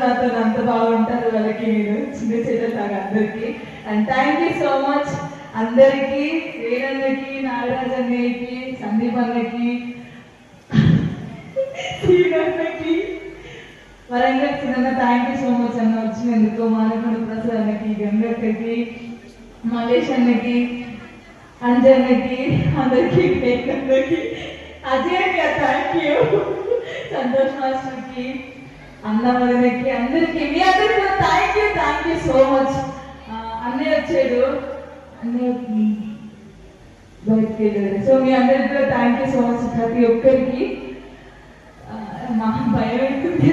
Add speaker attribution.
Speaker 1: నాతో అంత బాగుంటారు వాళ్ళకి మీరు చిన్న చెల్లెలాగా అందరికీ. And thank you so much అందరికీ, వేరన్నకి, నాగరాజ్ అన్నయ్యకి, సందీప్ అన్నకి, శ్రీనన్నకి, వరంగల్ చిన్న థ్యాంక్ యూ సో మచ్ అన్న వచ్చినందుకు. మానకొండ ప్రసాద్ అన్నకి, గంగక్కకి, మలేష్ అన్నకి, అంజన్నకి, అందరికీ, అందరికీ, అజయ్కి థ్యాంక్ యూ, సంతోష్ మాస్టర్కి, అన్నమదనకి, అందరికీ మీ అందరికీ కూడా థ్యాంక్ యూ సో మచ్. అన్నయ్య వచ్చాడు, అన్నయ్య బయటకి వెళ్ళాడు. సో మీ అందరికీ కూడా థ్యాంక్ యూ సో మచ్. ప్రతి ఒక్కరికి మా భయం అవుతుంది